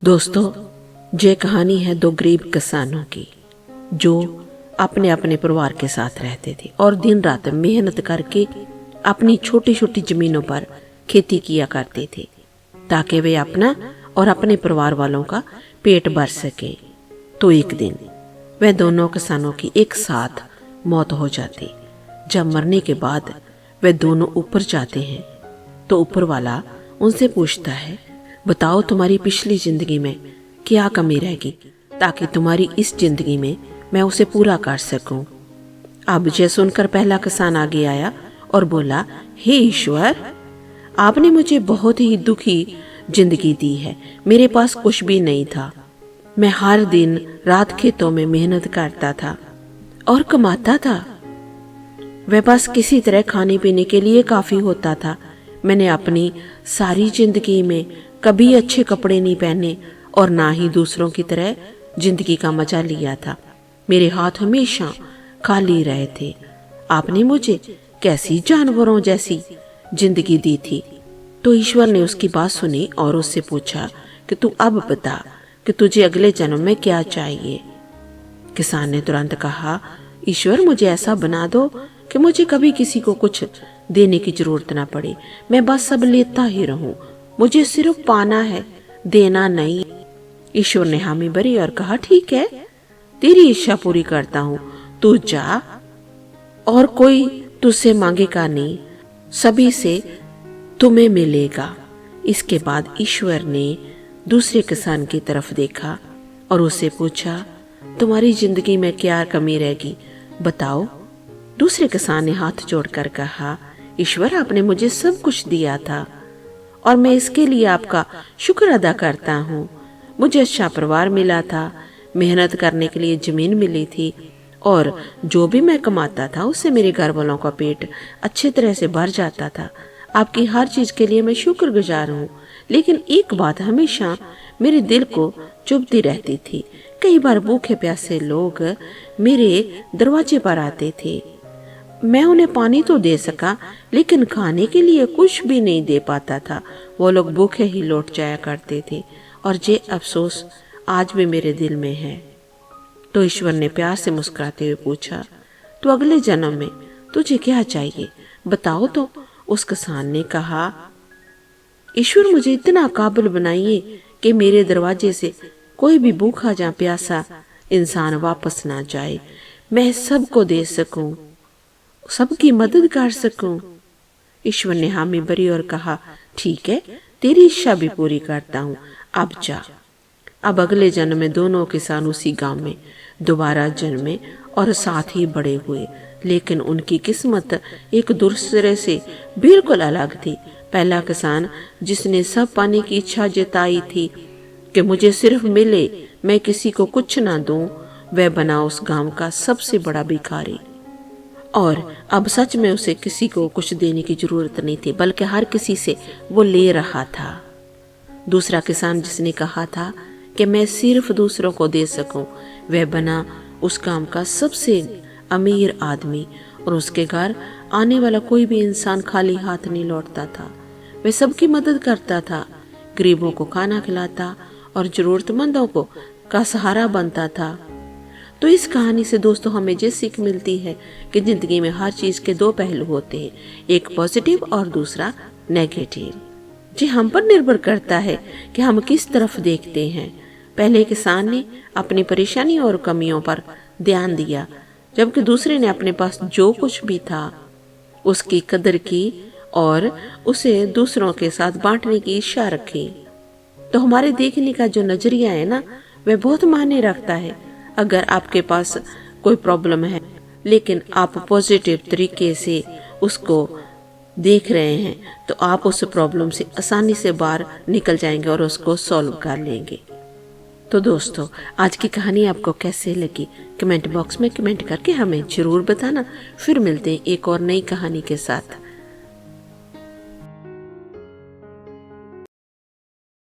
दोस्तों, ये कहानी है दो गरीब किसानों की जो अपने अपने परिवार के साथ रहते थे और दिन रात मेहनत करके अपनी छोटी छोटी जमीनों पर खेती किया करते थे ताकि वे अपना और अपने परिवार वालों का पेट भर सके। तो एक दिन वह दोनों किसानों की एक साथ मौत हो जाती। जब मरने के बाद वे दोनों ऊपर जाते हैं तो ऊपर वाला उनसे पूछता है, बताओ तुम्हारी पिछली जिंदगी में क्या कमी रहेगी ताकि तुम्हारी इस जिंदगी में मैं उसे पूरा कर सकूं। अब यह सुनकर पहला किसान आगे आया और बोला, हे ईश्वर, आपने मुझे बहुत ही दुखी जिंदगी दी है। मेरे पास कुछ भी नहीं था। मैं हर दिन रात खेतों में मेहनत करता था और कमाता था। वह बस किसी तरह खाने पीने के लिए काफी होता था। मैंने अपनी सारी जिंदगी में कभी अच्छे कपड़े नहीं पहने और ना ही दूसरों की तरह जिंदगी का मजा लिया था। मेरे हाथ हमेशा खाली रहे थे। आपने मुझे कैसी जानवरों जैसी जिंदगी दी थी। तो ईश्वर ने उसकी बात सुनी और उससे पूछा कि तू अब बता कि तुझे अगले जन्म में क्या चाहिए। किसान ने तुरंत कहा, ईश्वर, मुझे ऐसा बना दो कि मुझे कभी किसी को कुछ देने की जरूरत ना पड़े। मैं बस सब लेता ही रहूं। मुझे सिर्फ पाना है, देना नहीं। ईश्वर ने हामी भरी और कहा, ठीक है, तेरी इच्छा पूरी करता हूँ। तू जा और कोई तुझसे मांगेगा नहीं, सभी से तुम्हें मिलेगा। इसके बाद ईश्वर ने दूसरे किसान की तरफ देखा और उससे पूछा, तुम्हारी जिंदगी में क्या कमी रहेगी, बताओ। दूसरे किसान ने हाथ जोड़कर कहा, ईश्वर, आपने मुझे सब कुछ दिया था और मैं इसके लिए आपका शुक्र अदा करता हूँ। मुझे अच्छा परिवार मिला था, मेहनत करने के लिए जमीन मिली थी और जो भी मैं कमाता था उससे मेरे घर वालों का पेट अच्छे तरह से भर जाता था। आपकी हर चीज के लिए मैं शुक्रगुजार हूँ, लेकिन एक बात हमेशा मेरे दिल को चुभती रहती थी। कई बार भूखे प्यासे लोग मेरे दरवाजे पर आते थे। मैं उन्हें पानी तो दे सका, लेकिन खाने के लिए कुछ भी नहीं दे पाता था। वो लोग भूखे ही लौट जाया करते थे और ये अफसोस आज भी मेरे दिल में है। तो ईश्वर ने प्यार से मुस्कुराते हुए पूछा, तो अगले जन्म में तुझे क्या चाहिए, बताओ तो। उस किसान ने कहा, ईश्वर, मुझे इतना काबिल बनाइए कि मेरे दरवाजे से कोई भी भूखा या प्यासा इंसान वापस ना जाए। मैं सबको दे सकूं, सबकी मदद कर सकूं। ईश्वर ने हामी भरी और कहा, ठीक है, तेरी इच्छा भी पूरी करता हूँ, अब जा। अब अगले जन्म में दोनों किसान उसी गांव में दोबारा जन्मे और साथ ही बड़े हुए, लेकिन उनकी किस्मत एक दूसरे से बिल्कुल अलग थी। पहला किसान, जिसने सब पाने की इच्छा जताई थी कि मुझे सिर्फ मिले, मैं किसी को कुछ ना दूं, वह बना उस गांव का सबसे बड़ा भिखारी और अब सच में उसे किसी को कुछ देने की जरूरत नहीं थी, बल्कि हर किसी से वो ले रहा था। दूसरा किसान, जिसने कहा था कि मैं सिर्फ दूसरों को दे सकूं, वह बना उस गांव का सबसे अमीर आदमी और उसके घर आने वाला कोई भी इंसान खाली हाथ नहीं लौटता था। वह सबकी मदद करता था, गरीबों को खाना खिलाता और जरूरतमंदों को का सहारा बनता था। तो इस कहानी से दोस्तों हमें ये सीख मिलती है कि जिंदगी में हर चीज के दो पहलू होते हैं, एक पॉजिटिव और दूसरा नेगेटिव। जी हम पर निर्भर करता है कि हम किस तरफ देखते हैं। पहले किसान ने अपनी परेशानी और कमियों पर ध्यान दिया, जबकि दूसरे ने अपने पास जो कुछ भी था उसकी कदर की और उसे दूसरों के साथ बांटने की इच्छा रखी। तो हमारे देखने का जो नजरिया है ना, वह बहुत मायने रखता है। अगर आपके पास कोई प्रॉब्लम है लेकिन आप पॉजिटिव तरीके से उसको देख रहे हैं, तो आप उस प्रॉब्लम से आसानी से बाहर निकल जाएंगे और उसको सॉल्व कर लेंगे। तो दोस्तों, आज की कहानी आपको कैसे लगी कमेंट बॉक्स में कमेंट करके हमें जरूर बताना। फिर मिलते हैं एक और नई कहानी के साथ।